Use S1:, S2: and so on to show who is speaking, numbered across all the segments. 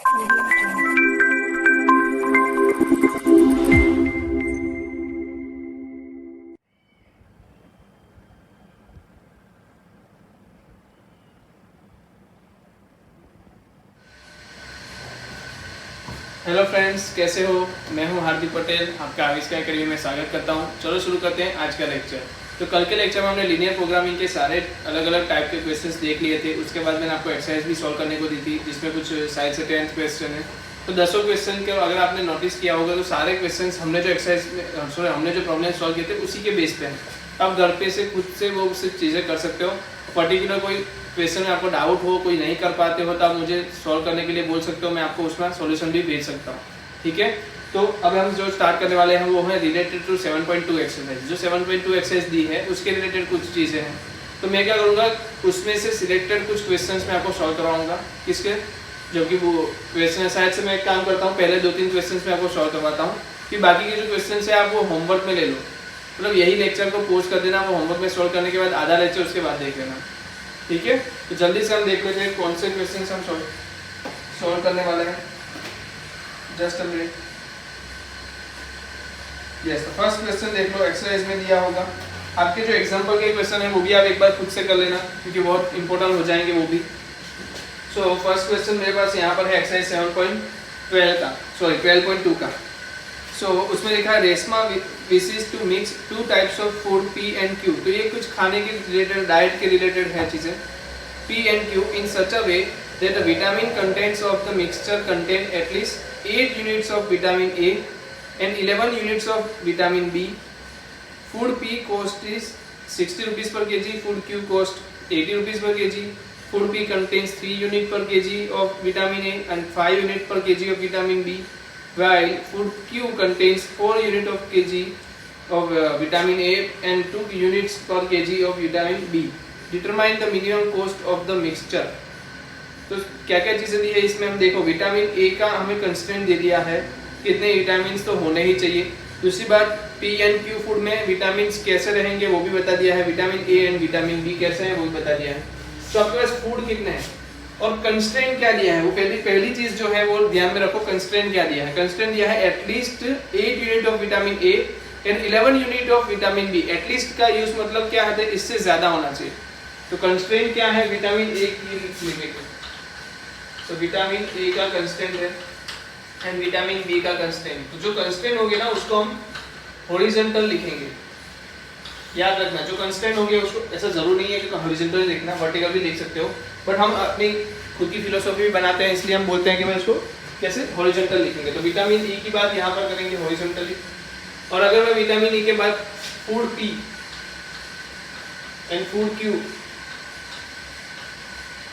S1: Hello friends, कैसे हो? मैं हूं हार्दिक पटेल, आपका आविष्कार एकेडमी में स्वागत करता हूं। चलो शुरू करते हैं आज का लेक्चर। तो कल के लेक्चर में हमने लीनियर प्रोग्रामिंग के सारे अलग अलग टाइप के क्वेश्चंस देख लिए थे। उसके बाद मैंने आपको एक्सरसाइज भी सॉल्व करने को दी थी, जिसमें कुछ साइड से 10th क्वेश्चन है। तो 10 क्वेश्चन के अगर आपने नोटिस किया होगा तो सारे क्वेश्चन हमने जो हमने जो प्रॉब्लम सॉल्व किए थे उसी के बेस पे हैं। आप घर पे से खुद से वो चीज़ें कर सकते हो। पर्टिकुलर कोई क्वेश्चन में आपको डाउट हो, कोई नहीं कर पाते हो, तो आप मुझे सॉल्व करने के लिए बोल सकते हो। मैं आपको उसमें सॉल्यूशन भी भेज सकता हूँ, ठीक है। तो अब हम जो स्टार्ट करने वाले हैं वो है रिलेटेड टू 7.2 एक्सरसाइज। जो 7.2 एक्सरसाइज दी है उसके रिलेटेड कुछ चीज़ें हैं। तो मैं क्या करूँगा, उसमें से सिलेक्टेड कुछ क्वेश्चंस मैं आपको सॉल्व करवाऊँगा। किसके? जबकि वो क्वेश्चन शायद से मैं एक काम करता हूँ, पहले 2-3 क्वेश्चन मैं आपको सॉल्व करवाता हूँ, फिर बाकी के जो क्वेश्चन है आप वो होमवर्क में ले लो। मतलब यही लेक्चर को पोस्ट कर देना, वो होमवर्क में सॉल्व करने के बाद आधा लेक्चर उसके बाद देख लेना, ठीक है। तो जल्दी से हम देख लेते हैं कौन से क्वेश्चन हम सॉल्व करने वाले हैं। Just a minute. यस, तो फर्स्ट क्वेश्चन देख लो, एक्सरसाइज में दिया होगा। आपके जो एग्जांपल के क्वेश्चन है वो भी आप एक बार खुद से कर लेना, क्योंकि बहुत इंपॉर्टेंट हो जाएंगे वो भी। सो फर्स्ट क्वेश्चन मेरे पास यहाँ पर है एक्सरसाइज 12.2 का। सो उसमें लिखा है Reshma wishes to mix 2 types of food P and Q। तो ये कुछ खाने के रिलेटेड, डाइट के रिलेटेड है चीज़ें। P and Q in such a way that the vitamin contents of the mixture contain at least 8 units of vitamin A and 11 units of vitamin B. Food P cost is 60 rupees per kg. Food Q cost 80 rupees per kg. Food P contains 3 unit per kg of vitamin A and 5 unit per kg of vitamin B, while Food Q contains 4 unit of kg of vitamin A and 2 units per kg of vitamin B. Determine the minimum cost of the mixture. तो क्या क्या चीज़ें दी है इसमें हम देखो। Vitamin A का हमें कंस्टेंट दे दिया है, कितने विटामिन तो होने ही चाहिए। दूसरी बात, पी एंड क्यू फूड में विटामिन कैसे रहेंगे वो भी बता दिया है। Vitamin A and vitamin B कैसे हैं वो भी बता दिया है। तो आपके पास फूड कितने हैं और कंस्ट्रेंट क्या दिया है, वो पहली चीज जो है वो ध्यान में रखो। कंस्ट्रेंट क्या दिया है? कंस्ट्रेंट दिया है at least 8 unit of vitamin A and 11 unit of vitamin B. At least का यूज मतलब क्या है, इससे ज्यादा होना चाहिए। तो कंस्ट्रेंट क्या है? विटामिन ए की। तो विटामिन ए का कंस्टेंट है एंड विटामिन बी का कंस्टेंट। तो जो कंस्टेंट होगे ना उसको हम हॉरिजॉन्टल लिखेंगे। याद रखना, जो कंस्टेंट होगे उसको, ऐसा जरूर नहीं है कि हॉरिजॉन्टल लिखना, वर्टिकल भी लिख सकते हो, बट हम अपनी खुद की फिलोसॉफी भी बनाते हैं, इसलिए हम बोलते हैं कि मैं उसको कैसे हॉरिजॉन्टल लिखेंगे। तो विटामिन ई की बात यहाँ पर करेंगे हॉरिजॉन्टली। और अगर मैं विटामिन ई के बाद food P and food Q,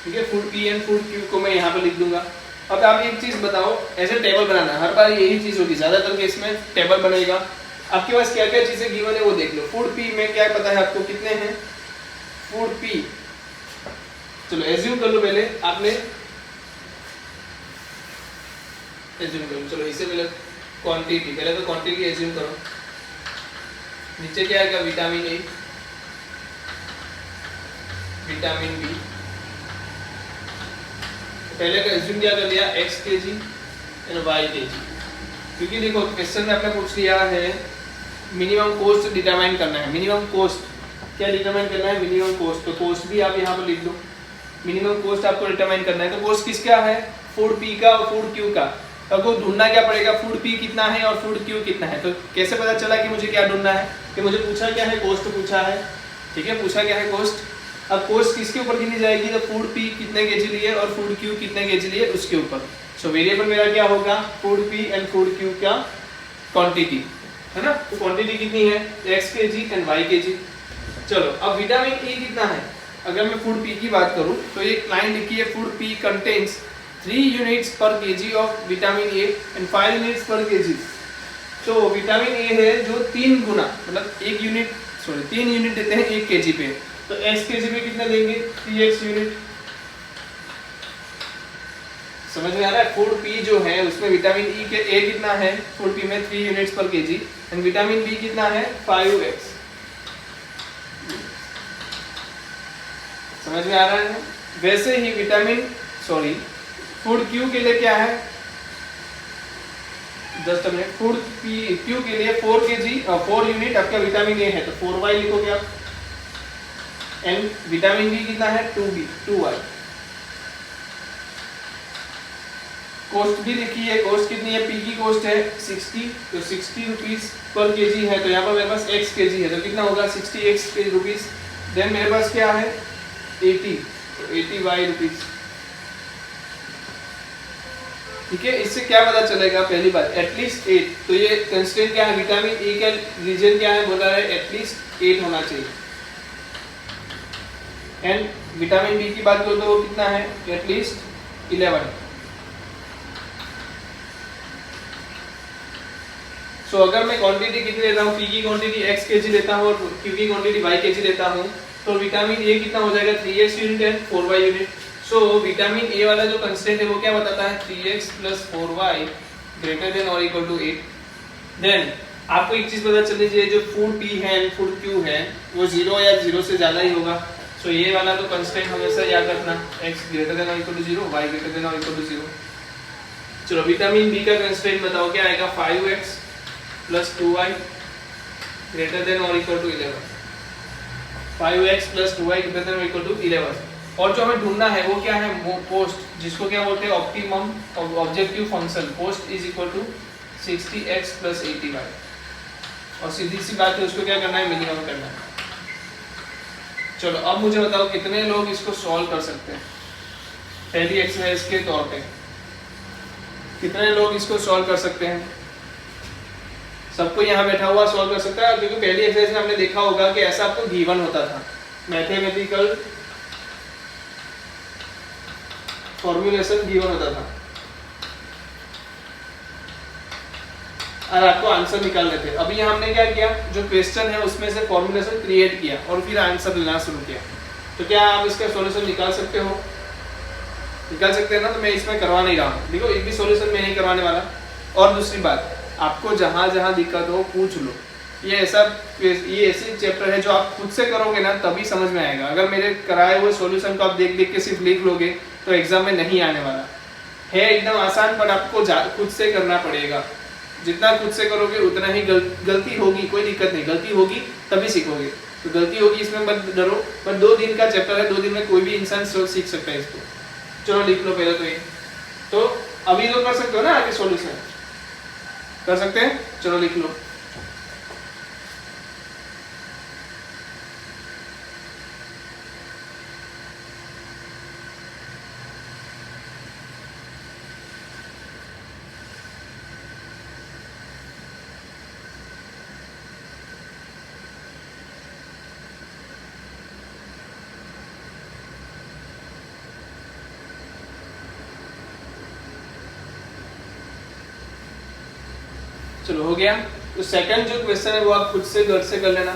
S1: ठीक है, food P and food Q को मैं यहाँ पर लिख दूंगा। अब आप एक चीज बताओ, ऐसे टेबल बनाना, हर बार यही चीज होगी, ज्यादातर केस में टेबल बनेगा। आपके पास क्या क्या चीजें गिवन है वो देख लो। फूड पी में क्या पता है आपको कितने हैं? फूड पी, चलो एज्यूम कर लो पहले आपने, एज्यूम करो। चलो इससे पहले क्वांटिटी, पहले तो क्वांटिटी एज्यूम करो। नीचे क्या है? Vitamin A, vitamin B. पहले का एज्यूम क्या कर लिया? x kg and y kg। क्योंकि देखो क्वेश्चन में आपने पूछ लिया है मिनिमम कोस्ट डिटरमाइन करना है। मिनिमम कोस्ट क्या डिटरमाइन करना है? Minimum coast. तो कोस्ट भी आप यहाँ पर लिख दो। मिनिमम कोस्ट आपको डिटरमाइन करना है। तो कोस्ट किसका है? फूड पी का और फूड क्यू का। आपको ढूंढना क्या पड़ेगा? फूड पी कितना है और फूड क्यू कितना है। तो कैसे पता चला कि मुझे क्या ढूंढना है? कि मुझे पूछा क्या है? कोस्ट पूछा है, ठीक है, पूछा क्या है? कोस्ट। अब कोस्ट किसके ऊपर गिनी जाएगी? तो फूड पी कितने केजी लिए और फूड क्यू कितने केजी लिए उसके ऊपर। सो वेरिएबल मेरा क्या होगा? Food P and food Q का क्वांटिटी, है ना। तो क्वांटिटी कितनी है? x kg and y kg। चलो अब विटामिन ई कितना है? अगर मैं फूड पी की बात करूं तो एक लाइन लिखी है, फूड पी कंटेन्स 3 यूनिट्स पर KG of vitamin A and 5 units पर केजी। तो विटामिन ए है जो 3 गुना, मतलब 3 यूनिट देते हैं 1 केजी पे। तो x kg पे कितना देंगे? 3x unit. समझ में आ रहा है? फूड पी जो है उसमें विटामिन ई के ए कितना है? फूड पी में 3 यूनिट्स पर केजी एंड विटामिन बी कितना है? 5x। समझ में आ रहा है? वैसे ही फूड क्यू के लिए क्या है, जस्ट मिनट, फूड क्यू के लिए 4 kg 4 यूनिट आपका विटामिन ए है तो 4y लिखोगे आप, एंड विटामिन बी कितना है 2y। कॉस्ट भी लिखिए, कॉस्ट कितनी है, पी की कॉस्ट है 60, तो 60 रुपीज पर केजी है, तो यहाँ पर मेरे पास x केजी है तो कितना होगा 60x रुपीज। देन मेरे पास क्या है 80, तो 80y रुपीज। ठीक है, इससे क्या पता चलेगा, पहली बात एटलीस्ट 8, तो ये कंस्टेंट क्या है, विटामिन ए का रीजन क्या है, बोला है एटलीस्ट 8 होना चाहिए। एंड विटामिन बी की बात करो तो कितना है, एटलीस्ट 11। सो अगर मैं क्वांटिटी कितनी लेता हूँ, पी की क्वांटिटी x केजी लेता हूँ और क्यू की क्वांटिटी y केजी लेता हूँ, तो विटामिन ए कितना हो जाएगा 3x unit and 4y unit. So vitamin A वाला जो कंस्टेंट है वो क्या बताता है, 3x + 4y ग्रेटर देन और इक्वल टू 8। देन आपको एक चीज पता चलनी चाहिए, जो फूड पी है एंड फूड क्यू है वो 0 या 0 से ज्यादा ही होगा। सो ये वाला तो कंस्टेंट हमेशा याद रखना, x ग्रेटर देन और equal to 0, y greater than और इक्वल टू 0। चलो विटामिन बी का कंस्टेंट बताओ क्या आएगा, 5x + 2y ग्रेटर देन और equal to 11, 5x + 2y greater than और इक्वल टू 11। और जो हमें ढूंढना है वो क्या है, पोस्ट, जिसको क्या बोलते हैं optimum objective function, post is equal to 60x + 80y। और सीधी सी बात है, उसको क्या करना है, मिनिमम करना है। चलो अब मुझे बताओ कितने लोग इसको सॉल्व कर सकते हैं, पहली एक्सरसाइज के तौर पे कितने लोग इसको सॉल्व कर सकते हैं। सबको यहाँ बैठा हुआ सॉल्व कर सकता है, क्योंकि पहली एक्सरसाइज में हमने देखा होगा कि ऐसा आपको गिवन होता था, मैथमेटिकल फॉर्मूलेशन गिवन होता था और आपको आंसर निकालने थे। अभी यहाँ हमने क्या किया, जो क्वेश्चन है उसमें से फॉर्मूलेशन क्रिएट किया और फिर आंसर लेना शुरू किया। तो क्या आप इसका सॉल्यूशन निकाल सकते हो, निकाल सकते हैं ना, तो मैं इसमें करवा नहीं रहा हूँ। देखो एक भी सॉल्यूशन मैं नहीं करवाने वाला। और दूसरी बात, आपको जहाँ जहाँ दिक्कत हो पूछ लो, ये ऐसी चैप्टर है जो आप खुद से करोगे ना तभी समझ में आएगा। अगर मेरे कराए हुए सॉल्यूशन को आप देख देख के सिर्फ लिख लोगे तो एग्जाम में नहीं आने वाला है। एकदम आसान, पर आपको खुद से करना पड़ेगा। जितना खुद से करोगे उतना ही गलती होगी, कोई दिक्कत नहीं, गलती होगी तभी सीखोगे। तो गलती होगी इसमें मत डरो, पर 2 दिन का चैप्टर है, 2 दिन में कोई भी इंसान सीख सकता है इसको। चलो लिख लो पहले तो ये, तो अभी तो कर सकते हो ना, आगे सॉल्यूशन कर सकते हैं। चलो लिख लो, चलो हो गया। तो सेकंड जो क्वेश्चन है वो आप खुद से घर से कर लेना।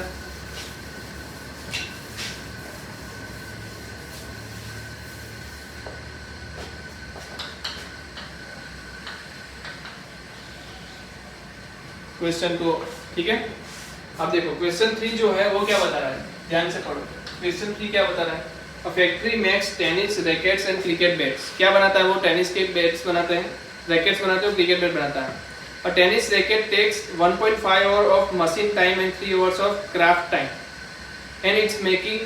S1: क्वेश्चन को, ठीक है। अब देखो क्वेश्चन 3 जो है वो क्या बता रहा है, ध्यान से पढ़ो। क्वेश्चन 3 क्या बता रहा है, a factory makes tennis rackets and cricket bats. क्या बनाता है वो, टेनिस के बैट्स बनाते हैं, रैकेट्स बनाते हैं, क्रिकेट बैट बनाता है। A tennis racket takes 1.5 hours of machine time and 3 hours of craft time, and it's making,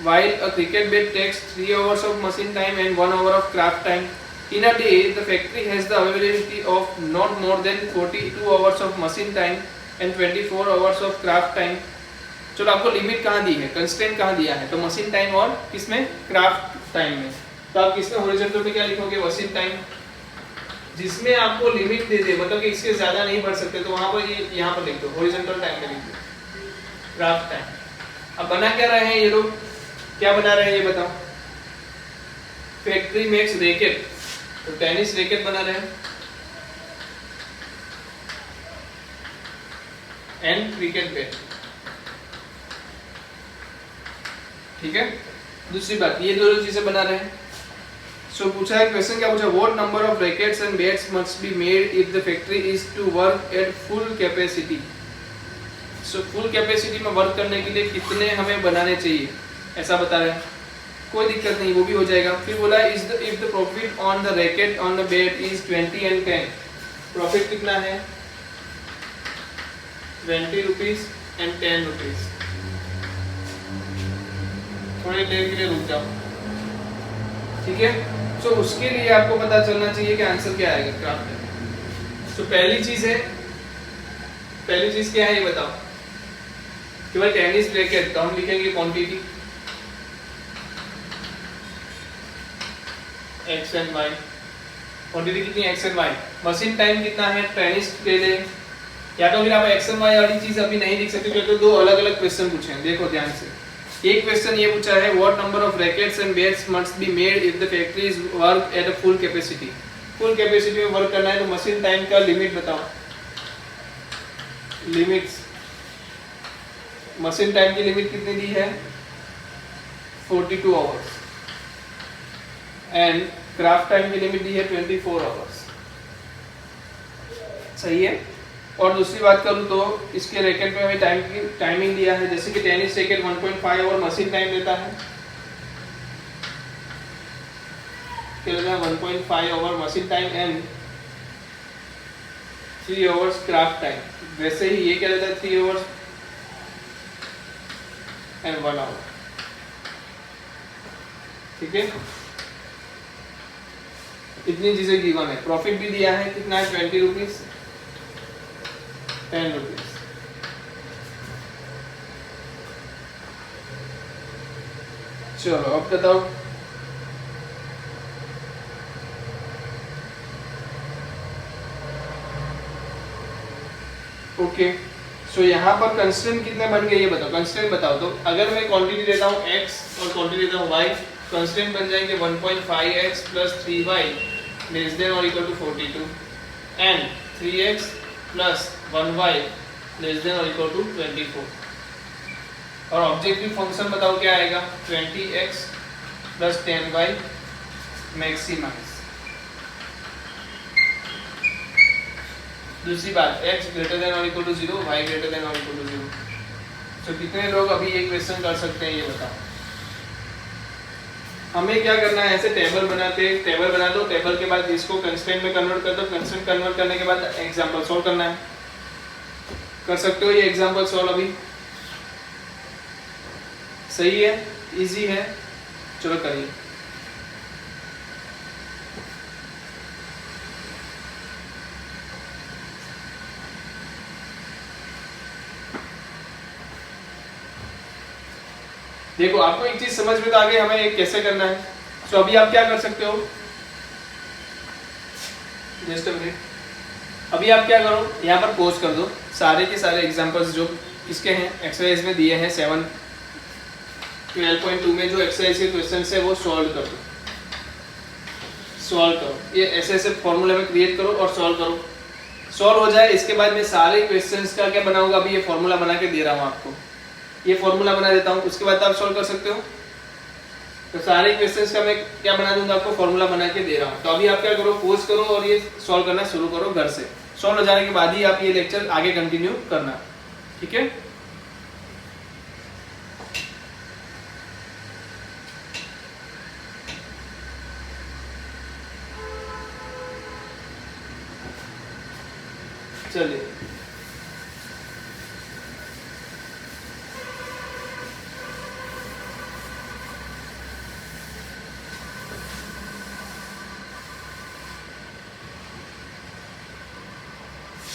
S1: while a cricket bat takes 3 hours of machine time and 1 hour of craft time. In a day, the factory has the availability of not more than 42 hours of machine time and 24 hours of craft time. चलो आपको limit कहाँ दी है, constraint कहाँ दिया है, तो machine time और किसमें, क्राफ्ट टाइम में। तो आप किसमें हॉरिजॉन्टल पे क्या लिखोगे, मशीन टाइम। जिसमें आपको लिमिट दे दे, मतलब कि इससे ज्यादा नहीं बढ़ सकते, तो वहां पर ये यहाँ पर लिख दो, हॉरिजॉन्टल टाइम में लिख दो, क्राफ्ट टाइम। अब बना क्या रहे हैं ये लोग, क्या बना रहे हैं ये बताओ। फैक्ट्री मेक्स रैकेट, तो टेनिस रैकेट बना रहे हैं, एंड क्रिकेट बैट, ठीक है। दूसरी बात, ये दोनों चीजें बना रहे हैं। सो पूछा है, क्वेश्चन क्या पूछा, what number of rackets and bats must be made if the factory is to work at full capacity. So full capacity में वर्क करने के लिए कितने हमें बनाने चाहिए, ऐसा बता रहे हैं। कोई दिक्कत नहीं, वो भी हो जाएगा। फिर बोला is the if the profit on the racket on the bat is 20 and 10, profit कितना है 20 रुपीज एंड 10 रुपीज। थोड़ी देर के लिए रुक जाओ, ठीक है। सो उसके लिए आपको पता चलना चाहिए कि आंसर क्या आएगा क्राफ्ट में। सो पहली चीज क्या है ये बताओ कि भाई टेनिस रैकेट, तो हम लिखेंगे quantity x and y. Quantity कितनी x and y. Machine time कितना है टेनिस के लिए, या तो फिर आप एक्स एंड वाई वाली चीज अभी नहीं लिख सकते क्योंकि तो दो अलग अलग क्वेश्चन पूछे हैं। देखो ध्यान से, एक क्वेश्चन ये पूछा है what number of rackets and bats must be made if the factory is work at a full capacity. Full capacity में वर्क करना है तो मशीन टाइम का लिमिट बताओ। लिमिट्स, मशीन टाइम की लिमिट कितनी दी है 42 आवर्स एंड क्राफ्ट टाइम की लिमिट दी है 24 आवर्स। सही है। और दूसरी बात करूं तो इसके रैकेट में हमें टाइम की टाइमिंग दिया है, जैसे कि tennis racket 1.5 hour machine time देता है, 1.5 hour machine time and 3 hours craft time. वैसे ही ये क्या देता है 3 आवर्स एंड 1 आवर, ठीक है। इतनी चीजें गिवन है। प्रॉफिट भी दिया है कितना है 20 रुपीज 10 रुपीज। चलो अब बताओ ओके। सो यहाँ पर कंस्टेंट कितने बन गए ये बताओ। कंस्टेंट बताओ तो अगर मैं क्वांटिटी देता हूँ x और क्वांटिटी देता हूँ y, कंस्टेंट बन जाएंगे 1.5x plus 3y less than और equal to 42 and 3x plus 1y less than और इक्वल टू 24। और ऑब्जेक्टिव फंक्शन बताओ क्या आएगा 20x प्लस 10y मैक्सिमाइज। दूसरी बात x ग्रेटर देन और equal to 0, y greater than और इक्वल टू 0। तो कितने लोग अभी ये क्वेश्चन कर सकते हैं ये बताओ। हमें क्या करना है, ऐसे टेबल बना दो, टेबल के बाद इसको कंस्ट्रेंट में कन्वर्ट कर दो, कंस्ट्रेंट कन्वर्ट करने के बाद एग्जांपल सॉल्व करना है। कर सकते हो ये एग्जांपल सॉल्व अभी। सही है, इजी है, चलो करिए। देखो आपको एक चीज समझ में तो आ गई हमें एक कैसे करना है। तो अभी आप क्या कर सकते हो, जस्ट अ मिनट, अभी आप क्या करो यहाँ पर पॉज कर दो, सारे के सारे एग्जांपल्स जो किसके हैं एक्सरसाइज में दिए हैं 12.2 में जो एक्सरसाइज के क्वेश्चंस है वो सॉल्व कर दो। सॉल्व करो, ये ऐसे ऐसे फॉर्मूला में क्रिएट करो और सॉल्व करो। सॉल्व हो जाए इसके बाद मैं सारे क्वेश्चंस का क्या बनाऊंगा, अभी ये फॉर्मूला बना के दे रहा हूँ आपको, ये फॉर्मूला बना देता हूँ, उसके बाद आप सॉल्व कर सकते हो। तो सारे क्वेश्चंस का मैं क्या बना दूंगा आपको, फॉर्मूला बना के दे रहा हूँ। तो अभी आप क्या करो, पोज करो और ये सॉल्व करना शुरू करो घर से। सॉल्व हो जाने के बाद ही आप ये लेक्चर आगे कंटिन्यू करना, ठीक है। चलिए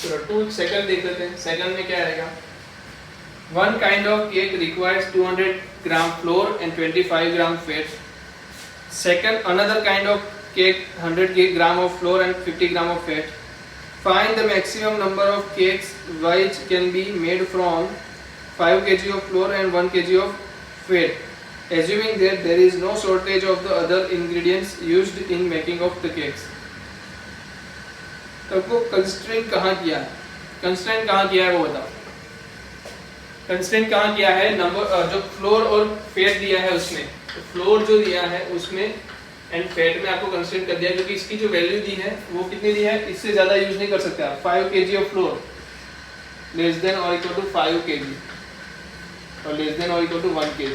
S1: चलो 2 सेकंड देख लेते हैं। सेकंड में क्या रहेगा, one kind of cake requires 200 gram floor and 25 gram fat. Second, another kind of cake 100 gram of floor and 50 gram of fat. Find the maximum number of cakes which can be made from 5 kg of flour and 1 kg of fat, assuming that there is no shortage of the other ingredients used in making of the cakes। तो constraint कहाँ किया है, constraint कहाँ किया है वो बताओ। Constraint कहाँ किया है, नंबर जो फ्लोर और फैट दिया है उसमें, तो फ्लोर जो दिया है उसमें एंड फैट में आपको कंस्ट्रेंट कर दिया, क्योंकि इसकी जो वैल्यू दी है वो कितनी दी है, इससे ज़्यादा यूज नहीं कर सकते आप। 5 kg of floor less than और इक्वल टू 5 kg और लेस देन और इक्वल टू 1 kg।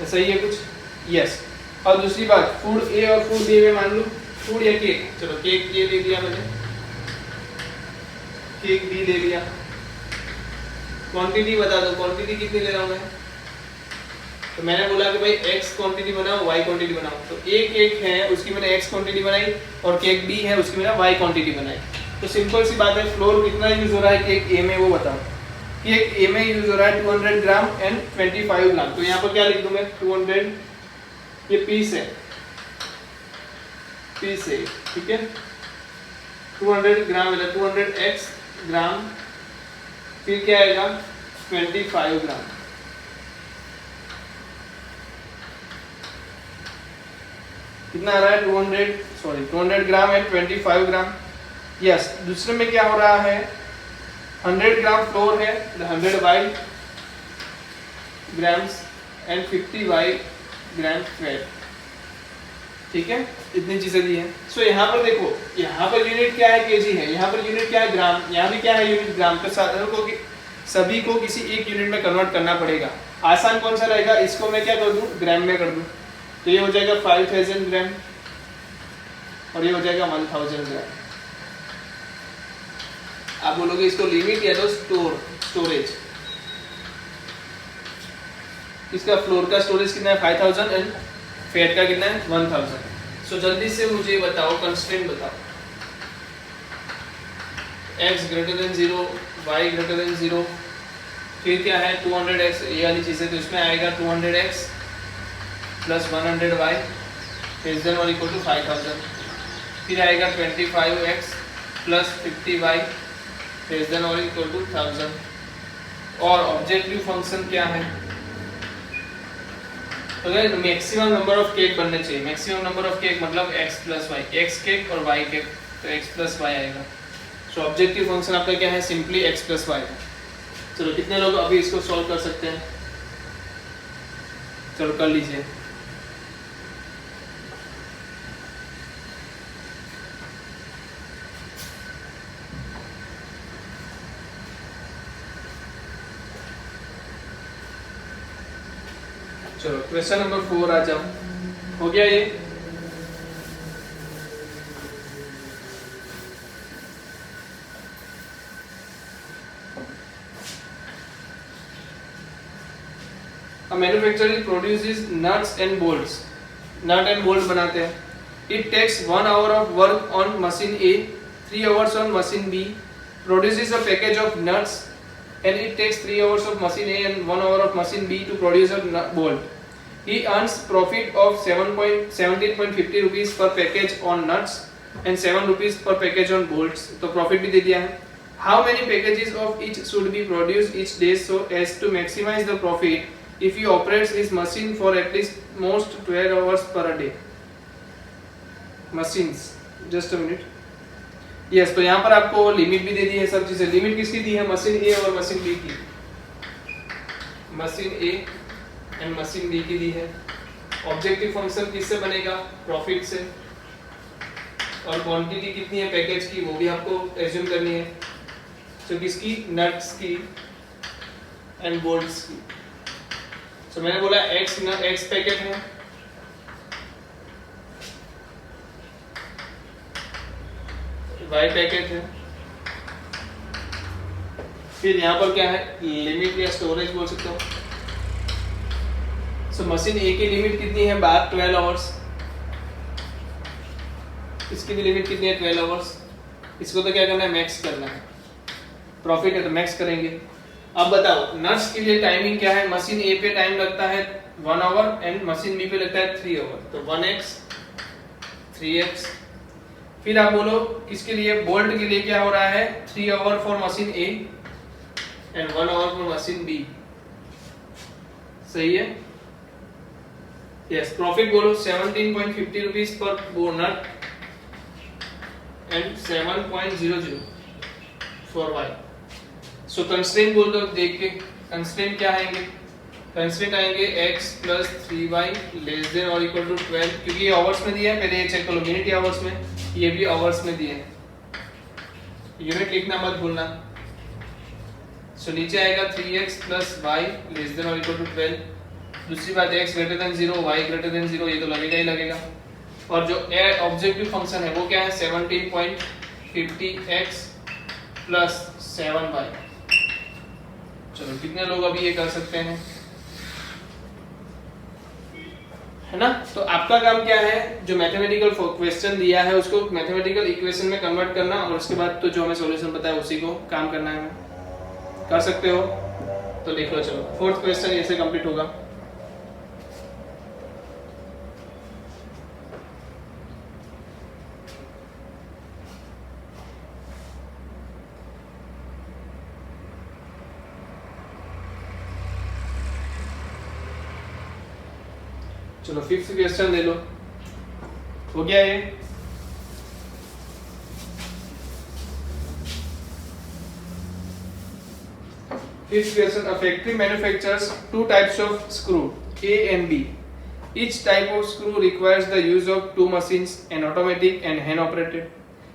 S1: ऐसा ही है कुछ। यस। और दूसरी बात, फूड ए और फूड बी में मान लो फूड या केक, चलो केक ए ले लिया मैंने, केक बी ले लिया। क्वांटिटी बता दो, क्वांटिटी कितनी ले रहा हूँ मैं? तो मैंने बोला कि भाई x क्वांटिटी बनाओ, y क्वांटिटी बनाओ। तो ए केक है उसकी मैंने x क्वांटिटी बनाई और केक बी है उसकी मैंने y क्वांटिटी बनाई। तो सिंपल सी बात है, फ्लोर कितना यूज हो रहा है केक ए में वो बताओ। केक ए में यूज हो रहा है 200 ग्राम एंड 25 ग्राम। तो यहाँ पर क्या लिख दूं मैं? 200, ये पीस है, पीस है, ठीक है। 200 ग्राम मतलब 200x ग्राम, फिर क्या आएगा 25 ग्राम। कितना आ रहा है? 200 ग्राम एंड 25 ग्राम। यस। दूसरे में क्या हो रहा है? 100 ग्राम फ्लोर है, 100 y grams and 50 y gram fat, ठीक है। इतनी चीजें दी हैं। सो यहाँ पर देखो, यहाँ पर यूनिट क्या है? केजी है, यहाँ पर यूनिट क्या है? ग्राम, यहाँ भी क्या है? यूनिट ग्राम। तो साधन को सभी को किसी एक यूनिट में कन्वर्ट करना पड़ेगा। आसान कौन सा रहेगा? इसको मैं क्या कर दूं? ग्राम में कर दूं। तो ये हो जाएगा 5000 ग्राम और ये हो जाएगा 1000 ग्राम। आप बोलोगे इसको लिमिट या तो स्टोरेज। इसका फ्लोर का स्टोरेज कितना है? 5000 एंड फैट का कितना है? 1000। सो जल्दी से मुझे बताओ, कंस्ट्रेंट बताओ। x greater than 0, y greater than 0, फिर क्या है? 200x, ये वाली चीजें। तो इसमें आएगा 200x plus 100y less than और इक्वल टू 5000। फिर आएगा 25x plus 50y less than और इक्वल टू 1000। और ऑब्जेक्टिव फंक्शन क्या है? अगर मैक्सिमम नंबर ऑफ केक बनने चाहिए, मैक्सिमम नंबर ऑफ केक मतलब x plus y, x cake और y केक, तो x प्लस y आएगा। सो ऑब्जेक्टिव फंक्शन आपका क्या है? Simply x plus y। चलो कितने लोग अभी इसको सॉल्व कर सकते हैं? चलो कर लीजिए। चलो क्वेश्चन नंबर 4 आ जाओ। हो गया ये? A manufacturer produces nuts and bolts. Nut and bolt बनाते हैं. It takes 1 hour of work on machine A, 3 hours on machine B. Produces a package of nuts, and it takes 3 hours of machine A and 1 hour of machine B to produce a bolt. He earns profit of 17.50 rupees per package on nuts and 7 rupees per package on bolts. तो profit भी दे दिया है. How many packages of each should be produced each day so as to maximize the profit if he operates his machine for at least most 12 hours per day? Machines. Just a minute. Yes, तो यहाँ पर आपको limit भी दे दी है सब चीजें। Limit किसकी दी है? मशीन ए और मशीन बी की। Machine A and machine B की दी है। ऑब्जेक्टिव फंक्शन किससे बनेगा? प्रॉफिट से। और क्वांटिटी कितनी है पैकेज की वो भी आपको एज्यूम करनी है। तो किसकी? नट्स की एंड बोल्ट्स की। तो मैंने बोला एक्स पैकेट है, वाई पैकेट है, फिर यहाँ पर क्या है? लिमिट या स्टोरेज बोल सकते हो। सो मशीन ए की लिमिट कितनी है? 12 आवर्स। इसकी भी लिमिट कितनी है? 12 आवर्स। इसको तो क्या करना है? मैक्स करना है। प्रॉफिट है तो मैक्स करेंगे। अब बताओ नट्स के लिए टाइमिंग क्या है? मशीन ए पे टाइम लगता है 1 आवर एंड मशीन बी पे लगता है 3 आवर। तो 1x 3x। फिर आप बोलो इसके लिए बोल्ट के लिए क्या हो रहा है? 3 hour for machine A and 1 hour for machine B. सही है? यस। प्रॉफिट बोलो 17.50 rupees per nut and 7.00 for y. So constraint बोल दो देख के। कंस्ट्रेंट क्या आएंगे? कंस्ट्रेंट आएंगे x plus 3y less than और इक्वल टू 12, क्योंकि ये आवर्स में दिया है। पहले ये चेक कर लो, मिनट या आवर्स में? ये भी आवर्स में दिए हैं। यूनिट लिखना मत भूलना। सो नीचे आएगा 3x plus y less than और इक्वल टू 12। दूसरी बात x greater than 0 y greater than 0 ये तो लगेगा ही लगेगा। और जो ऑब्जेक्टिव फंक्शन है वो क्या है 17.50x प्लस 7y। चलो कितने लोग अभी ये कर सकते हैं, है ना। तो आपका काम क्या है, जो मैथमेटिकल क्वेश्चन दिया है उसको मैथमेटिकल इक्वेशन में कन्वर्ट करना, और उसके बाद तो जो हमें सॉल्यूशन पता है उसी को काम करना है। कर सकते हो तो लिख लो। चलो फोर्थ क्वेश्चन ऐसे कंप्लीट होगा। चलो फिफ्थ क्वेश्चन ले लो, हो गया ये। Fifth question, a factory manufactures two types of screw, A and B. Each type of screw requires the use of two machines, an automatic and hand operated.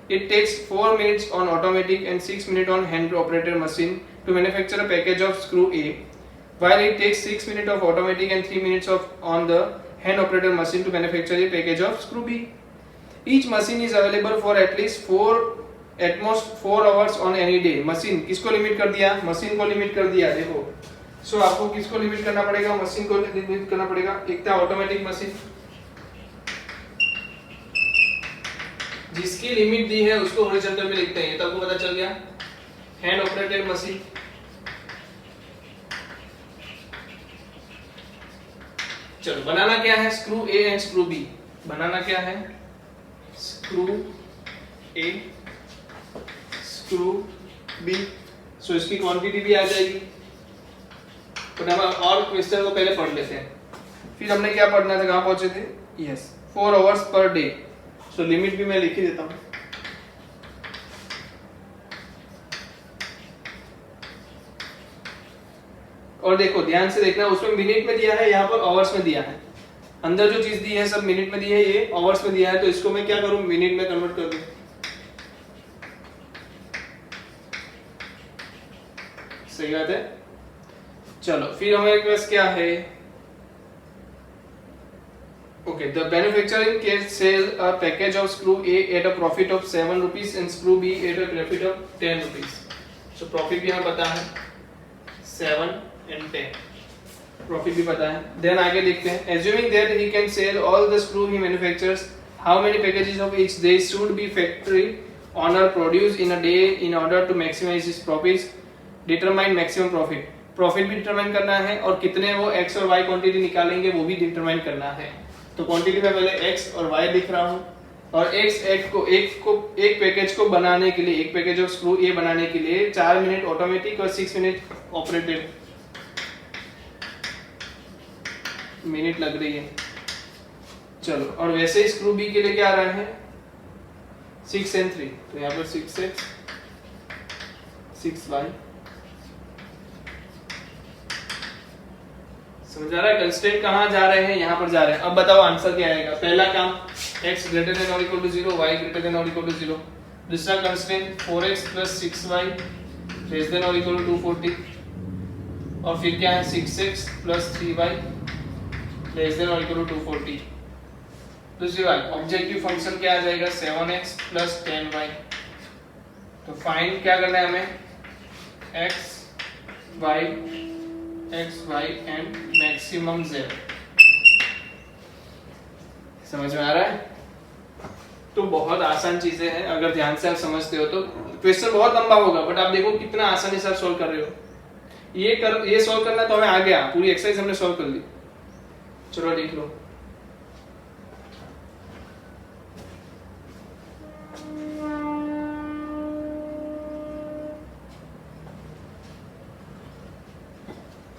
S1: It takes 4 minutes on automatic and 6 minutes on hand operated machine to manufacture a package of screw A, while it takes 6 minutes of automatic and 3 minutes on the hand operated machine to manufacture a package of screw B. Each machine is available for at most 4 hours on any day. Machine किसको limit कर दिया, machine को limit कर दिया। देखो सो आपको किसको limit करना पड़ेगा, मशीन को लिमिट करना पड़ेगा। एक था ऑटोमेटिक मशीन जिसकी लिमिट दी है उसको हॉरिजॉन्टल में लिखते हैं, ये तो आपको पता चल गया। हैंड ऑपरेटेड मशीन, चलो बनाना क्या है, screw A and screw B. बनाना क्या है, screw A screw B. So इसकी क्वांटिटी भी आ जाएगी। तो हम और क्वेश्चन को पहले पढ़ लेते हैं, फिर हमने क्या पढ़ना था, कहाँ पहुंचे थे, yes 4 hours per day. So limit भी मैं लिख ही देता हूँ। और देखो ध्यान से देखना, उसमें मिनट में दिया है, यहाँ पर आवर्स में दिया है। अंदर जो चीज दी है सब मिनट में दी है, ये आवर्स में दिया है। तो इसको मैं क्या करूं, मिनट में कन्वर्ट कर दूं। सही बात है। चलो फिर हमारे पास क्या है, okay, the manufacturing can sell a package of screw A at a profit of 7 rupees and screw B at a profit of 10 rupees. So profit भी हमें पता है 7 and 10, प्रॉफिट भी पता है। देन आगे देखते हैं, assuming that he can sell all the screw he manufactures, how many packages of each they should be factory owner produce in a day in order to maximize his profits, determine maximum profit। Profit भी determine करना है और कितने वो x और y quantity निकालेंगे वो भी डिटरमाइन करना है। तो क्वांटिटी में पहले x और y लिख रहा हूँ, और एक पैकेज को बनाने के लिए, एक पैकेज ऑफ स्क्रू ए बनाने के लिए 4 मिनट ऑटोमेटिक और 6 मिनट ऑपरेटेड मिनट लग रही है। चलो, और वैसे ही स्क्रू बी के लिए क्या आ रहा है 6 and 3, तो यहाँ पर 6x 6y। समझ आ रहा है, कंस्ट्रेंट कहाँ जा रहे हैं, यहाँ पर जा रहे हैं। अब बताओ आंसर क्या आएगा। पहला काम x ग्रेटर देन और equal to 0, y greater than और इक्वल टू 0। दूसरा constraint 4x plus 6y less than और इक्वल टू 240, और फिर क्या है 6x plus 3y less than और इक्वल टू 240। दूसरी बात, ऑब्जेक्टिव फंक्शन क्या आ जाएगा 7x प्लस 10y। तो फाइंड क्या करना है हमें, x y and maximum z। समझ में आ रहा है। तो बहुत आसान चीजें हैं, अगर ध्यान से आप समझते हो तो। क्वेश्चन बहुत लंबा होगा बट आप देखो कितना आसानी से आप सॉल्व कर रहे हो। ये सॉल्व करना तो हमें आ गया, पूरी एक्सरसाइज हमने सॉल्व कर ली। चलो देख लो,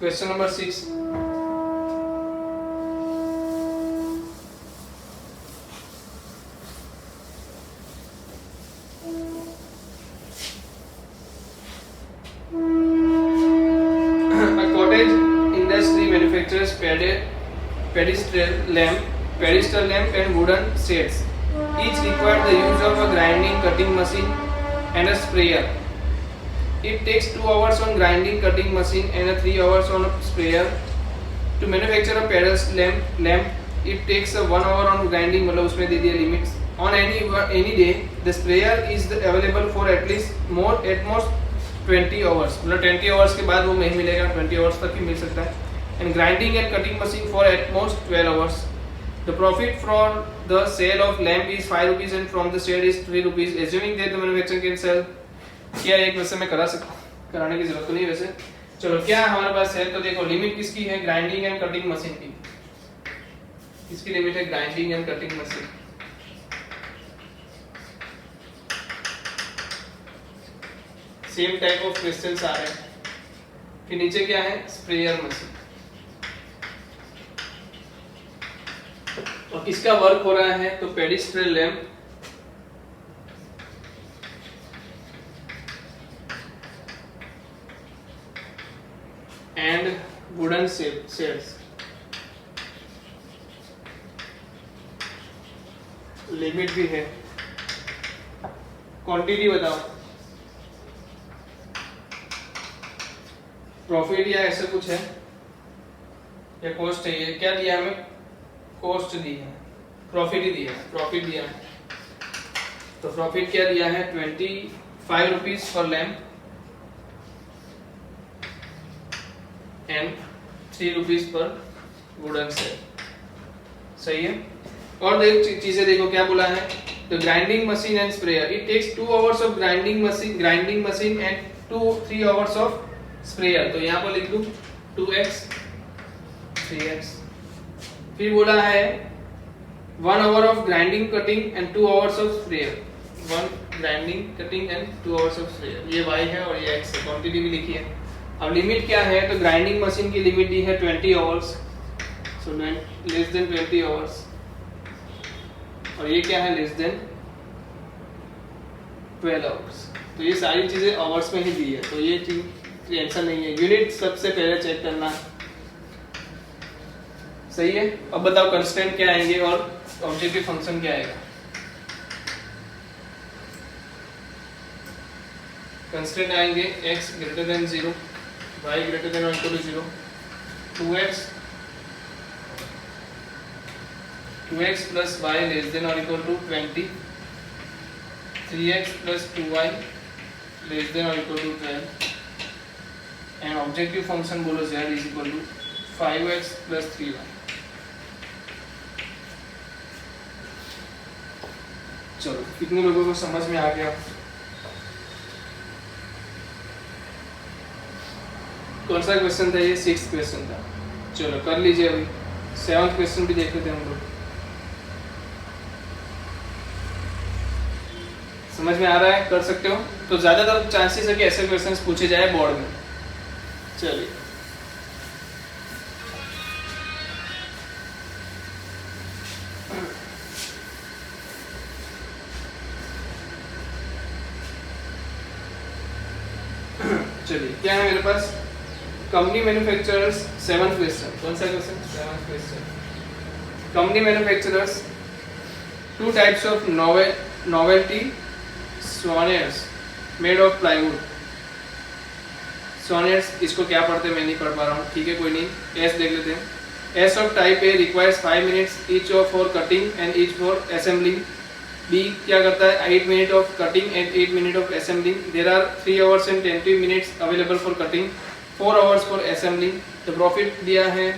S1: question number 6। pedestal lamp and wooden shades. Each require the use of a grinding cutting machine and a sprayer. It takes 2 hours on grinding cutting machine and 3 hours on a sprayer. To manufacture a pedals lamp it takes 1 hour on grinding, मतलब उसमें दे दिया limits. On any day the sprayer is available for at least most 20 hours, मतलब 20 hours के बाद वो नहीं मिलेगा, 20 आवर्स तक ही मिल सकता है। And grinding and cutting machine for at most 12 hours. The profit from the sale of lamp is 5 rupees and from the share is 3 rupees assuming that the manufacturer can sell. क्या एक वैसे मैं कराने की जरूरत तो नहीं वैसे। चलो क्या हमारे पास है, तो देखो लिमिट किसकी है, ग्राइंडिंग एंड कटिंग मशीन की। किसकी लिमिट है, grinding and cutting machine. Same type of questions आ रहे हैं। फिर नीचे क्या है, स्प्रेयर मशीन, और किसका वर्क हो रहा है, तो pedestal lamp and wooden shades. Limit भी है, क्वांटिटी बताओ, प्रॉफिट या ऐसा कुछ है या कॉस्ट है, ये क्या दिया हमें, कॉस्ट दी है, प्रॉफिट ही दिया है, प्रॉफिट दिया है। तो प्रॉफिट क्या दिया है, 25 rupees for lamp and 3 rupees per wooden set. सही है। और देख चीजें देखो क्या बोला है, the grinding machine and sprayer it takes 2 hours of grinding machine and 3 hours of sprayer. तो यहाँ पर लिख दूं 2x 3x। फिर बोला है 1 hour of grinding cutting and 2 hours of sprayer. 1 grinding cutting and 2 hours of sprayer, ये y है और ये x है, क्वांटिटी भी लिखी है। अब लिमिट क्या है, तो ग्राइंडिंग मशीन की लिमिट दी है 20 hours, so less than 20 hours, और ये क्या है, लेस देन 12 आवर्स। तो ये सारी चीजें आवर्स में ही दी है, तो ये टेंशन नहीं है। यूनिट सबसे पहले चेक करना, सही है। अब बताओ कंस्टेंट क्या आएंगे और ऑब्जेक्टिव फंक्शन क्या आएगा। कंस्टेंट आएंगे x greater than 0, y greater than और equal to 0, 2x plus y less than और equal to 20, 3x plus 2y less than और equal to 12, and objective function बोलो z is equal to 5x plus 3y। चलो कितने लोगों को समझ में आ गया। कौन सा क्वेश्चन था ये, 6th क्वेश्चन था। चलो कर लीजिए, अभी 7th क्वेश्चन भी देख लेते हैं हम लोग। समझ में आ रहा है, कर सकते हो। तो ज्यादातर चांसेस है कि ऐसे क्वेश्चंस पूछे जाए बोर्ड में। चलिए चलिए क्या है मेरे पास, कंपनी मैन्युफैक्चरर्स 7th क्वेश्चन। कौन सा question, 7th question. Company manufacturers 2 types of novelty sonnets made of plywood। sonnets इसको क्या पढ़ते हैं, मैं नहीं पढ़ पा रहा हूँ, ठीक है कोई नहीं। S देख लेते हैं। S of type A requires 5 minutes each for cutting and each for assembling। B क्या करता है, 8 minutes of cutting and 8 minutes of assembling। There are 3 hours and 20 minutes available for cutting, 4 hours for assembling। तो profit दिया है,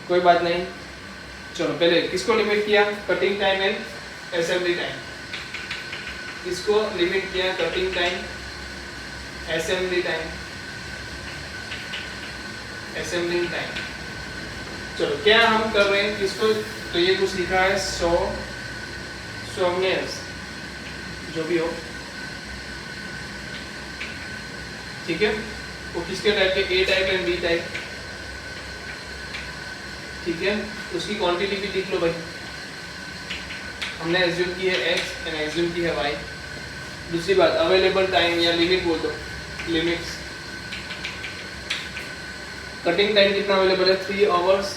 S1: कोई बात नहीं। चलो पहले किसको लिमिट किया, cutting time and assembly time. किसको लिमिट किया, cutting time, assembly time, assembling time. चलो क्या हम कर रहे हैं किसको, तो ये कुछ लिखा है सोमनेस, जो भी हो, ठीक है। वो किसके टाइप के, A type and B type, ठीक है। उसकी क्वांटिटी भी लिख लो भाई। हमने एज्यूम की है x एंड एज्यूम की है y। दूसरी बात अवेलेबल टाइम या लिमिट बोल दो, लिमिट्स। कटिंग टाइम कितना अवेलेबल है, 3 आवर्स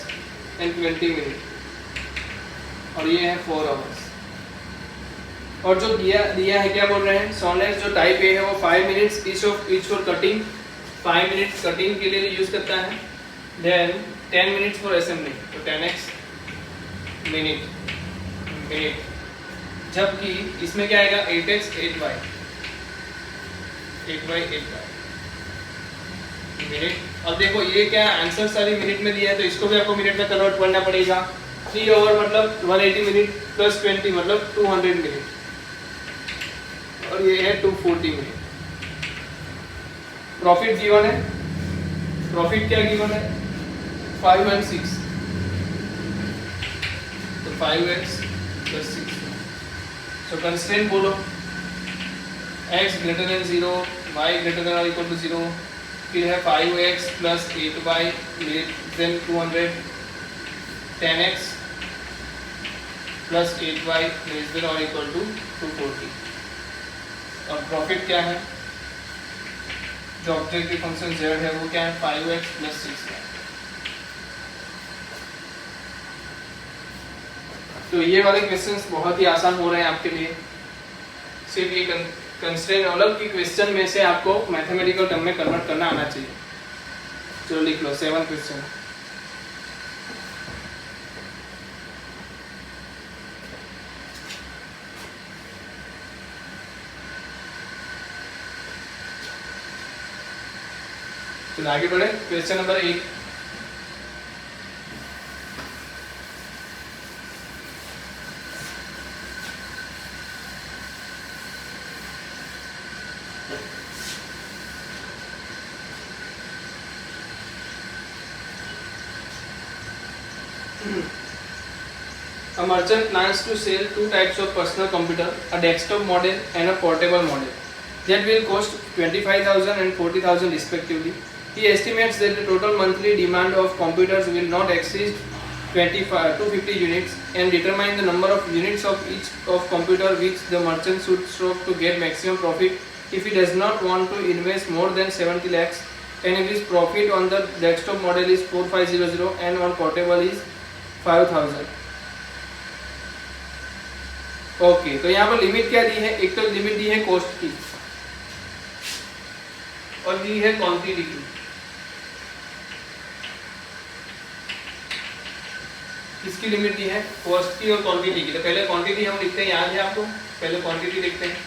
S1: एंड 20 मिनट, और ये है 4 आवर्स। और जो दिया है क्या बोल रहे हैं, सोनेट जो टाइप ए है वो 5 minutes each for cutting, 5 minutes cutting के लिए यूज करता है। देन 10 minutes for assembly, तो 10x मिनट, जबकि इसमें क्या आएगा 8x 8y मिनट। अब देखो ये क्या आंसर सारी मिनट में दिया है, तो इसको भी आपको मिनट में कन्वर्ट करना पड़ेगा। 3 ओवर मतलब 180 मिनट प्लस 20 मतलब 200 मिनट, और ये है 240 मिनट। प्रॉफिट गिवन है, प्रॉफिट क्या गिवन है 5 and 6, तो 5x plus 6। सो कंस्ट्रेंट बोलो, x greater than 0, y greater than or equal to 0, फिर है 5x plus 8y less than 200, 10x plus 8y less than or equal to 240। और profit क्या है, जो ऑब्जेक्टिव फंक्शन z है वो क्या है 5x plus 6 है। तो ये वाले क्वेश्चंस बहुत ही आसान हो रहे हैं आपके लिए। सिर्फ ये कंस्ट्रेंट अलग की क्वेश्चन में से आपको मैथमेटिकल टर्म में कन्वर्ट करना आना चाहिए। चलो लिख लो 7 क्वेश्चन। चलो आगे बढ़े, question number 1। A merchant plans to sell two types of personal computer, a desktop model and a portable model, that will cost 25,000 and 40,000 respectively. He estimates that the total monthly demand of computers will not exceed 250 units, and determine the number of units of each of computer which the merchant should stock to get maximum profit if he does not want to invest more than 70 lakhs, and if his profit on the desktop model is 4500 and on portable is 5000। Okay, तो यहाँ पर limit क्या दी है, एक तो limit दी है cost की और दी है क्वांटिटी की। किसकी लिमिट दी है, कॉस्ट की और क्वांटिटी की। तो पहले क्वांटिटी हम लिखते हैं, याद है आपको, पहले क्वांटिटी लिखते हैं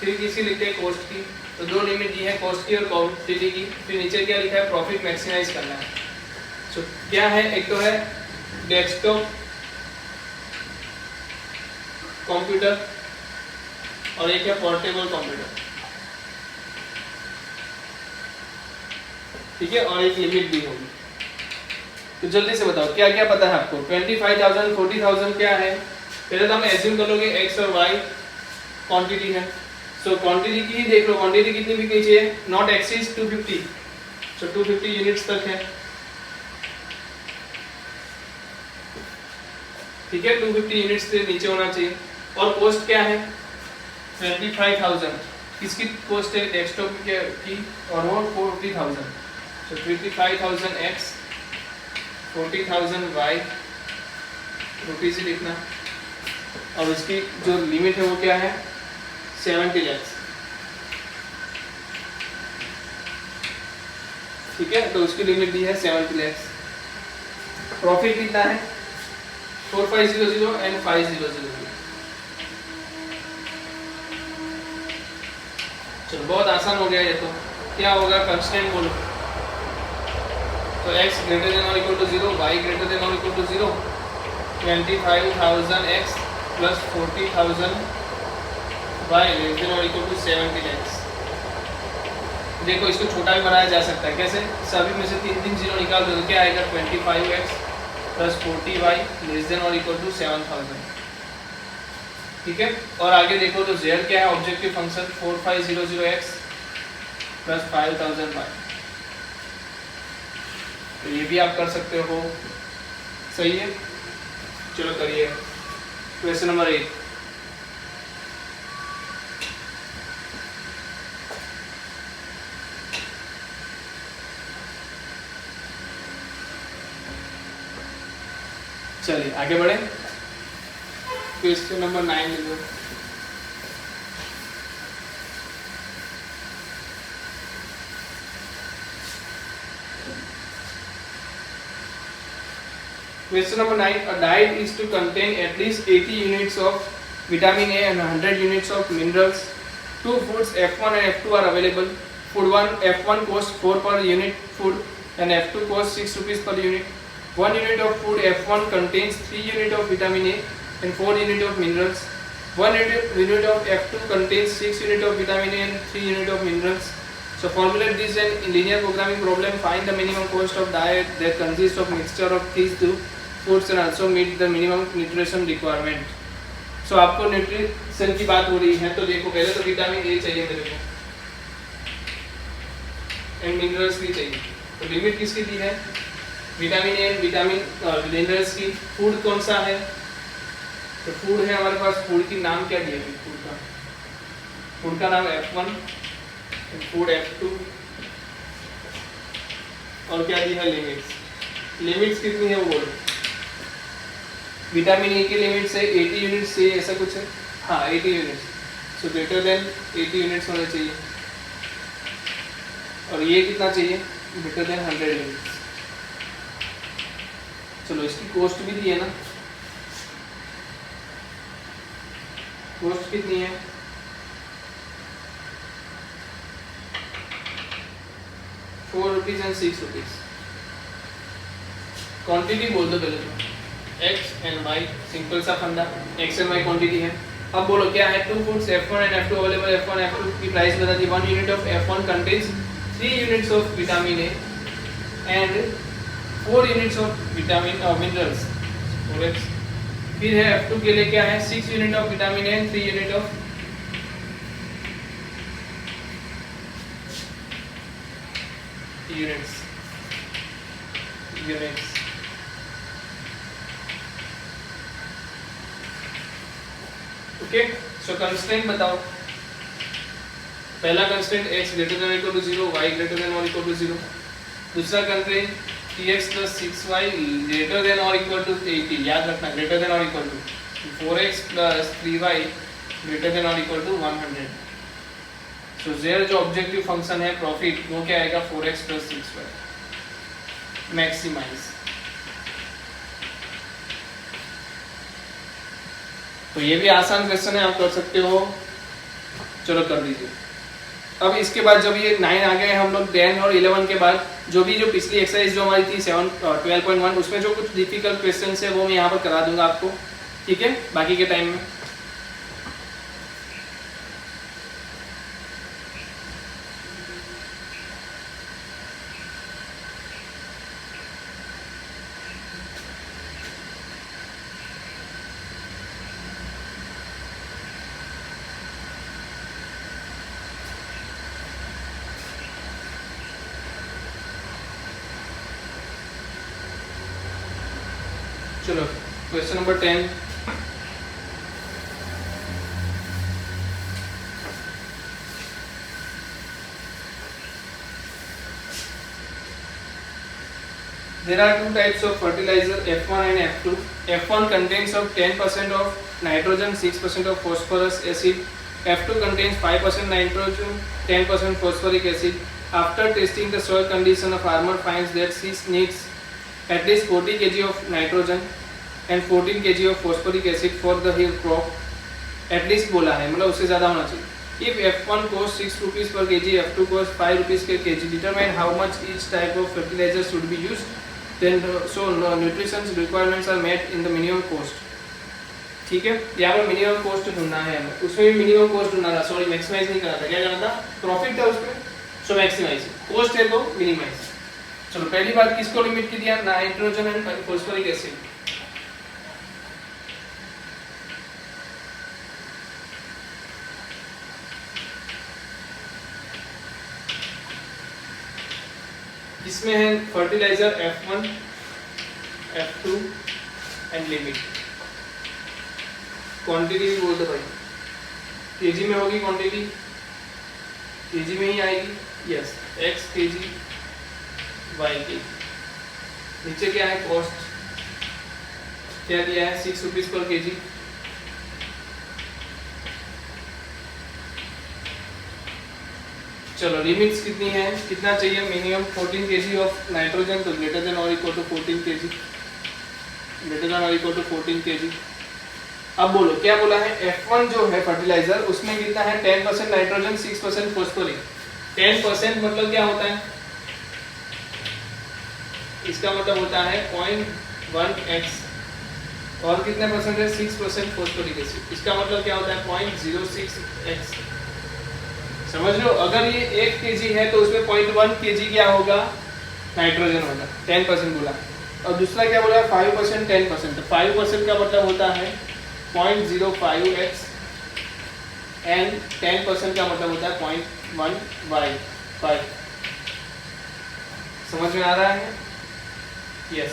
S1: फिर किसकी लिखते हैं कॉस्ट की। तो दो लिमिट दी है कॉस्ट की और क्वांटिटी की। फिर नीचे क्या लिखा है, प्रॉफिट मैक्सिमाइज करना है। सो क्या है, एक तो है डेस्कटॉप कंप्यूटर और एक है पोर्टेबल कंप्यूटर, ठीक है, और एक लिमिट भी होगी। तो जल्दी से बताओ क्या क्या पता है आपको। 25,000 40,000 क्या है, पहले तो हम एज्यूम कर लोगे x और y क्वांटिटी है। सो क्वांटिटी की ही देख लो, क्वांटिटी कितनी बिकनी चाहिए, नॉट एक्सीड 250, सो 250 यूनिट्स तक है, ठीक है, 250 यूनिट्स से नीचे होना चाहिए। और कॉस्ट क्या है 25,000, किसकी कॉस्ट है, डेस्कटॉप की, और वो 40,000, सो 25,000 x 40,000 y रुपीज ही लिखना। और इसकी जो लिमिट है वो क्या है 70 lakhs, ठीक है, तो उसकी लिमिट दी है 70 lakhs। प्रॉफिट कितना है 4500 एंड 500। चलो बहुत आसान हो गया ये तो। क्या होगा, कंस्टेंट बोलो। तो x ग्रेटर देन और equal to 0, y greater than और equal to 0, 25,000 x plus 40,000 y less than और इक्वल टू 70 lakhs। देखो इसको छोटा भी बनाया जा सकता है, कैसे, सभी में से 3 0 निकाल दो तो क्या आएगा 25x plus 40y less than और इक्वल टू 7000, ठीक है। और आगे देखो तो z क्या है, objective function 4500x plus 5000y, तो ये भी आप कर सकते हो, सही है। चलो करिए क्वेश्चन नंबर 8। चलिए आगे बढ़े, क्वेश्चन नंबर 9 लिखो। Question number 9. A diet is to contain at least 80 units of vitamin A and 100 units of minerals. Two foods F1 and F2 are available. Food 1 F1 costs 4 per unit food and F2 costs 6 rupees per unit. 1 unit of food F1 contains 3 units of vitamin A and 4 units of minerals. 1 unit of F2 contains 6 units of vitamin A and 3 units of minerals. So formulate this in linear programming problem. Find the minimum cost of diet that consists of mixture of these two foods and also meet the minimum nutrition requirement. So आपको nutrition की बात हो रही है तो देखो पहले तो विटामिन ए चाहिए मेरे को एंड मिनरल्स भी चाहिए. तो लिमिट किसकी दी है? Vitamin A and vitamin minerals की. फूड कौन सा है? तो फूड है हमारे पास. फूड की नाम क्या दिया है? फूड का नाम F1, फूड F2 और क्या दी है? लिमिट्स. लिमिट्स कितनी है वो बोलो. विटामिन ए की लिमिट्स है 80 यूनिट्स से, ऐसा कुछ है. हाँ 80 units. So greater than 80 units होना चाहिए. और ये कितना चाहिए? Greater than 100 units. चलो इसकी कॉस्ट भी दी है ना. कॉस्ट कितनी है? 4 रुपीज एंड 6 रुपीज. क्वांटिटी बोल दो पहले तो. X and Y, सिंपल सा फंडा. X and Y क्वांटिटी है. अब बोलो क्या है? To foods F1 and F2 available. F1 F2 की प्राइस बता दी. 1 unit of F1 contains 3 units of vitamin A and 4 units of vitamin minerals. फिर है F2 के लिए क्या है? 6 unit of vitamin A and 3 unit of units. Okay. So constraint बताओ. पहला constraint x greater than equal to 0, y greater than और equal to 0. दूसरा constraint tx plus 6y greater than और इक्वल टू 80. याद रखना ग्रेटर देन और equal to 4x plus 3y greater than और equal to 100. So जेर जो objective function है प्रॉफिट वो क्या आएगा? 4x plus 6y. मैक्सिमाइज. तो ये भी आसान क्वेश्चन है, आप कर सकते हो. चलो कर दीजिए. अब इसके बाद जब ये 9 आ गए हम लोग 10 और 11 के बाद जो भी जो पिछली एक्सरसाइज जो हमारी थी 12.1 उसमें जो कुछ डिफिकल्ट क्वेश्चंस है वो मैं यहाँ पर करा दूंगा आपको. ठीक है बाकी के टाइम में. चलो question number 10. There are two types of fertilizer F1 and F2. F1 contains of 10% of nitrogen, 6% of phosphorus acid. F2 contains 5% nitrogen, 10% phosphoric acid. After testing the soil condition, a farmer finds that he needs at least 40 kg of nitrogen and 14 kg of phosphoric acid for the hill crop. At least बोला है मतलब उससे ज़्यादा होना चाहिए. If F1 costs 6 rupees per kg, F2 costs 5 rupees per kg. Determine how much each type of fertilizer should be used. Then so nutrition requirements are met in the minimum cost. ठीक है. यहाँ पर minimum cost ढूंढना है हमें. उसमें भी minimum cost ढूंढना था. सॉरी मैक्सिमाइज नहीं करना था. क्या करना था? प्रॉफिट था उसमें. सो मैक्सिमाइज. कॉस्ट है तो मिनिमाइज. चलो पहली बात किसको लिमिट की दिया? Nitrogen and phosphoric acid. इसमें है fertiliser F1, F2 and limit. Quantity भी बोल दो भाई. केजी में होगी क्वांटिटी. केजी में ही आएगी. Yes x KG y KG. नीचे क्या है? कॉस्ट. क्या दिया है? 6 रुपीज पर केजी. चलो लिमिट्स कितनी है? कितना चाहिए? मिनिमम 14 kg ऑफ नाइट्रोजन तो ग्रेटर देन और equal to 14 kg. Greater than और इक्वल टू 14 kg। अब बोलो क्या बोला है, F1 जो है फर्टिलाइजर उसमें कितना है 10% नाइट्रोजन 6% फॉस्फोरिक। 10% मतलब क्या होता है, इसका मतलब होता है 0.1x और कितने परसेंट है 6% फॉस्फोरिक एसिड, इसका मतलब क्या होता है 0.06x। समझ लो, अगर ये 1 kg है तो उसमें 0.1 kg क्या होगा, नाइट्रोजन होगा। 10% बोला। और दूसरा क्या बोला 5% 10%, तो 5% का मतलब होता है 0.05x एंड 10% का मतलब होता है 0.1y5। समझ में आ रहा है? यस।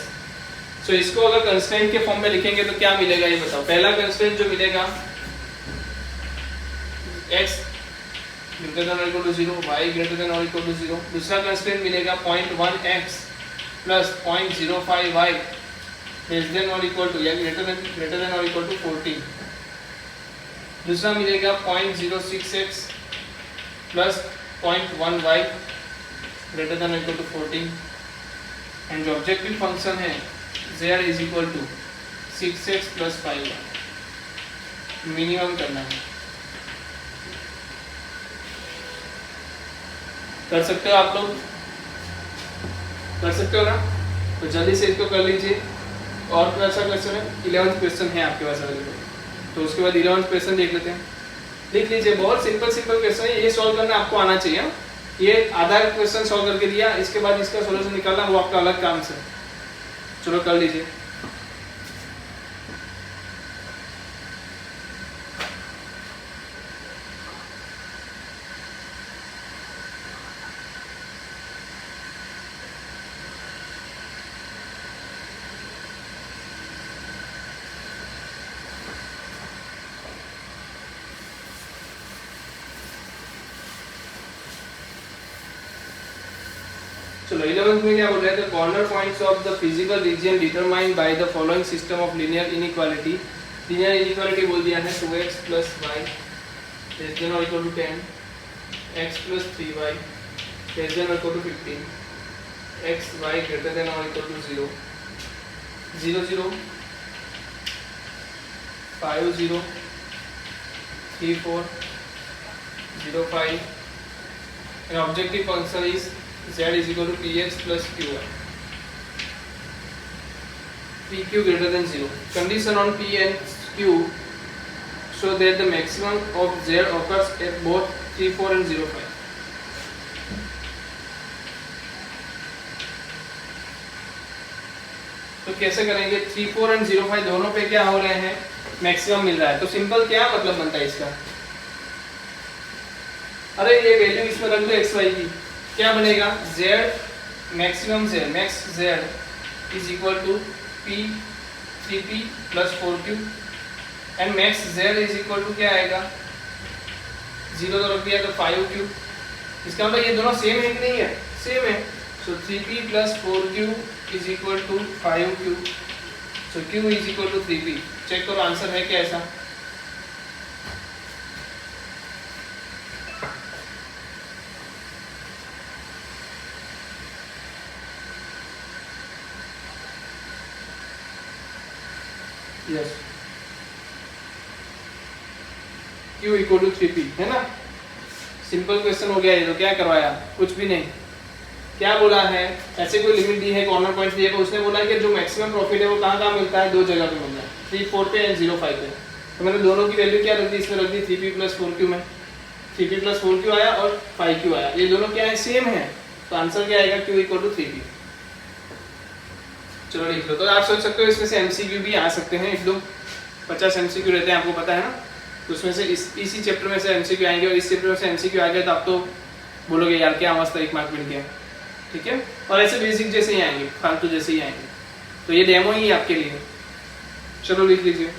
S1: सो इसको अगर कंस्ट्रेंट के फॉर्म में लिखेंगे तो क्या मिलेगा ये बताओ। पहला कंस्ट्रेंट जो मिलेगा x ग्रेटर देन और equal to 0, y greater than और इक्वल टू 0। दूसरा कंस्ट्रेंट मिलेगा 0.1x plus 0.05y less than और इक्वल टू या ग्रेटर देन और इक्वल टू 14। दूसरा मिलेगा 0.06x plus 0.1y greater than और इक्वल टू 14। एंड जो ऑब्जेक्टिव फंक्शन है z is equal to 6x plus 5y minimum करना है। कर सकते हो आप लोग, कर सकते हो ना? तो जल्दी से इसको कर लीजिए। और कौन सा क्वेश्चन है? 11th क्वेश्चन है आपके पास अवेलेबल, तो उसके बाद 11th क्वेश्चन देख लेते हैं। लिख लीजिए, बहुत सिंपल क्वेश्चन है, ये सॉल्व करना आपको आना चाहिए। ये आधा क्वेश्चन सॉल्व करके दिया, इसके बाद इसका सॉल्यूशन निकालना वो आपका अलग काम से। चलो कर लीजिए। चलो 11th में क्या बोल रहे थे, corner points of the physical region determined by the following system of linear inequality. Linear inequality बोल दिया है 2x plus y less than और equal to 10, x plus 3y less than और equal to 15, x y greater than और equal to 0, 0 0 5 0 3 4 0 5 and objective function is z is equal to px plus qy, pq greater than 0. Condition on p and q so that the maximum of z occurs at both 3 4 and 0 5. तो कैसे करेंगे, 3 4 and 0 5 दोनों पे क्या हो रहे हैं, maximum मिल रहा है। तो सिंपल क्या मतलब बनता है इसका, अरे ये वैल्यू इसमें रख दो xy की, क्या बनेगा z maximum z max z is equal to p 3p plus 4q and max z is equal to क्या आएगा, 0 तो रख दिया तो 5q। इसका मतलब ये दोनों सेम है कि नहीं है, सेम है। So 3p plus 4q is equal to 5q, so q is equal to 3p। Check करो आंसर है क्या ऐसा। Yes, q equal to 3p है ना। सिंपल क्वेश्चन हो गया ये, तो क्या करवाया, कुछ भी नहीं। क्या बोला है, ऐसे कोई लिमिट दी है, कॉर्नर पॉइंट दिया है, उसने बोला है कि जो मैक्सिमम प्रॉफिट है वो कहाँ मिलता है, दो जगह पे मिलता है, 3 4 पे एंड 0 5 पे। तो मैंने दोनों की वैल्यू क्या रख दी, इसमें रख दी 3p प्लस 4q में, 3p प्लस 4q आया और 5q आया, ये दोनों क्या है, सेम है। तो आंसर क्या आएगा, q इक्वल टू 3p। चलो लिख लो। तो आप सोच सकते हो इसमें से एमसीक्यू भी आ सकते हैं, इस लोग 50 एमसीक्यू रहते हैं, आपको पता है ना। तो उसमें से इसी चैप्टर में से एमसीक्यू आएंगे और इस चैप्टर में से एमसीक्यू आ गया तो आप तो बोलोगे यार क्या मस्त 1 मार्क मिल गया, ठीक है। और ऐसे बेसिक जैसे ही आएंगे, फालतू जैसे ही आएंगे। तो ये डेमो ही आपके लिए। चलो लिख लीजिए।